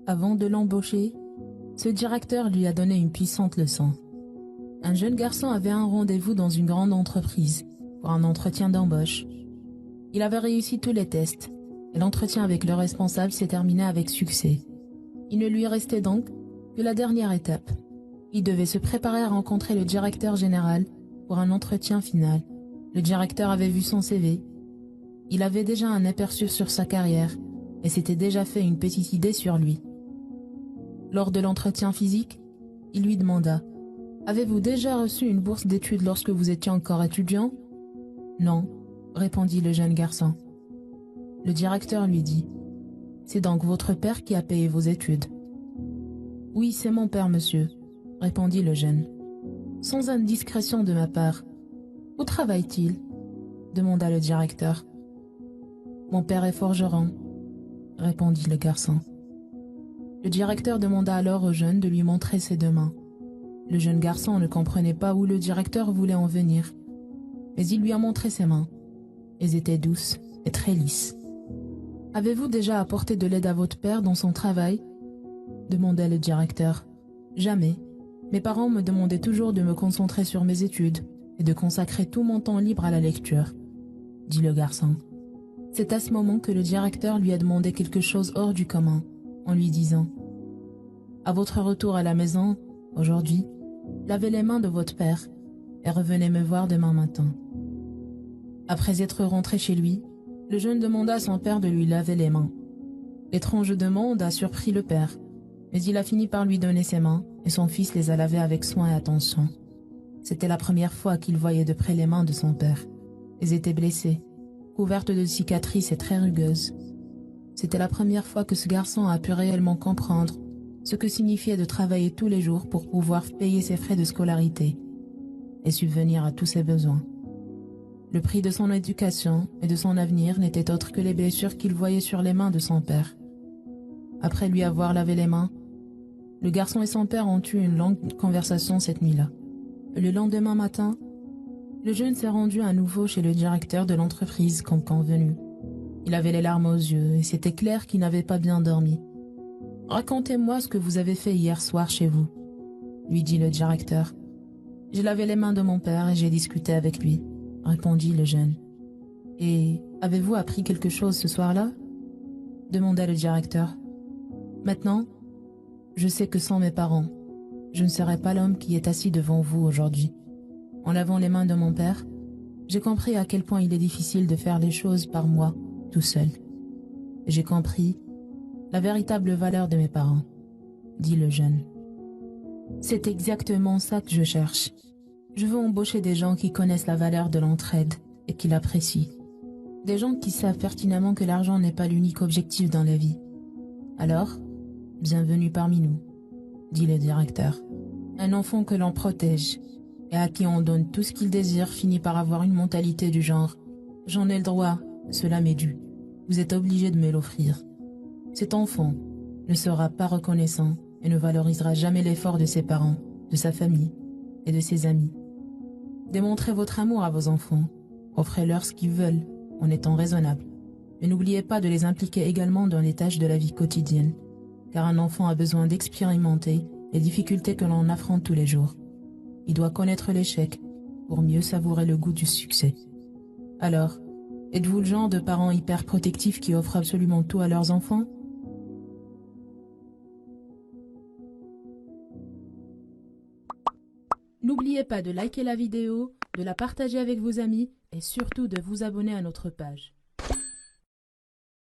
Avant de l'embaucher, ce directeur lui a donné une puissante leçon. Un jeune garçon avait un rendez-vous dans une grande entreprise pour un entretien d'embauche. Il avait réussi tous les tests et l'entretien avec le responsable s'est terminé avec succès. Il ne lui restait donc que la dernière étape. Il devait se préparer à rencontrer le directeur général pour un entretien final. Le directeur avait vu son CV. Il avait déjà un aperçu sur sa carrière et s'était déjà fait une petite idée sur lui. Lors de l'entretien physique, il lui demanda « Avez-vous déjà reçu une bourse d'études lorsque vous étiez encore étudiant ?»« Non », répondit le jeune garçon. Le directeur lui dit « C'est donc votre père qui a payé vos études ?»« Oui, c'est mon père, monsieur », répondit le jeune. « Sans indiscrétion de ma part, où travaille-t-il » demanda le directeur. « Mon père est forgeron », répondit le garçon. Le directeur demanda alors au jeune de lui montrer ses deux mains. Le jeune garçon ne comprenait pas où le directeur voulait en venir, mais il lui a montré ses mains. Elles étaient douces et très lisses. « Avez-vous déjà apporté de l'aide à votre père dans son travail ?» demandait le directeur. « Jamais. Mes parents me demandaient toujours de me concentrer sur mes études et de consacrer tout mon temps libre à la lecture, » dit le garçon. C'est à ce moment que le directeur lui a demandé quelque chose hors du commun, en lui disant « À votre retour à la maison, aujourd'hui, lavez les mains de votre père et revenez me voir demain matin. » Après être rentré chez lui, le jeune demanda à son père de lui laver les mains. L'étrange demande a surpris le père, mais il a fini par lui donner ses mains et son fils les a lavées avec soin et attention. C'était la première fois qu'il voyait de près les mains de son père. Elles étaient blessées, couvertes de cicatrices et très rugueuses. C'était la première fois que ce garçon a pu réellement comprendre ce que signifiait de travailler tous les jours pour pouvoir payer ses frais de scolarité et subvenir à tous ses besoins. Le prix de son éducation et de son avenir n'était autre que les blessures qu'il voyait sur les mains de son père. Après lui avoir lavé les mains, le garçon et son père ont eu une longue conversation cette nuit-là. Le lendemain matin, le jeune s'est rendu à nouveau chez le directeur de l'entreprise comme convenu. Il avait les larmes aux yeux et c'était clair qu'il n'avait pas bien dormi. « Racontez-moi ce que vous avez fait hier soir chez vous, » lui dit le directeur. « J'ai lavé les mains de mon père et j'ai discuté avec lui, » répondit le jeune. « Et avez-vous appris quelque chose ce soir-là » demanda le directeur. « Maintenant, je sais que sans mes parents, je ne serais pas l'homme qui est assis devant vous aujourd'hui. En lavant les mains de mon père, j'ai compris à quel point il est difficile de faire les choses par moi, tout seul. J'ai compris la véritable valeur de mes parents, » dit le jeune. « C'est exactement ça que je cherche. Je veux embaucher des gens qui connaissent la valeur de l'entraide et qui l'apprécient. Des gens qui savent pertinemment que l'argent n'est pas l'unique objectif dans la vie. Alors, bienvenue parmi nous, » dit le directeur. « Un enfant que l'on protège et à qui on donne tout ce qu'il désire finit par avoir une mentalité du genre « J'en ai le droit, cela m'est dû. Vous êtes obligé de me l'offrir. » Cet enfant ne sera pas reconnaissant et ne valorisera jamais l'effort de ses parents, de sa famille et de ses amis. Démontrez votre amour à vos enfants. Offrez-leur ce qu'ils veulent en étant raisonnable. Mais n'oubliez pas de les impliquer également dans les tâches de la vie quotidienne, car un enfant a besoin d'expérimenter les difficultés que l'on affronte tous les jours. Il doit connaître l'échec pour mieux savourer le goût du succès. Alors, êtes-vous le genre de parents hyper protectifs qui offrent absolument tout à leurs enfants ? N'oubliez pas de liker la vidéo, de la partager avec vos amis et surtout de vous abonner à notre page.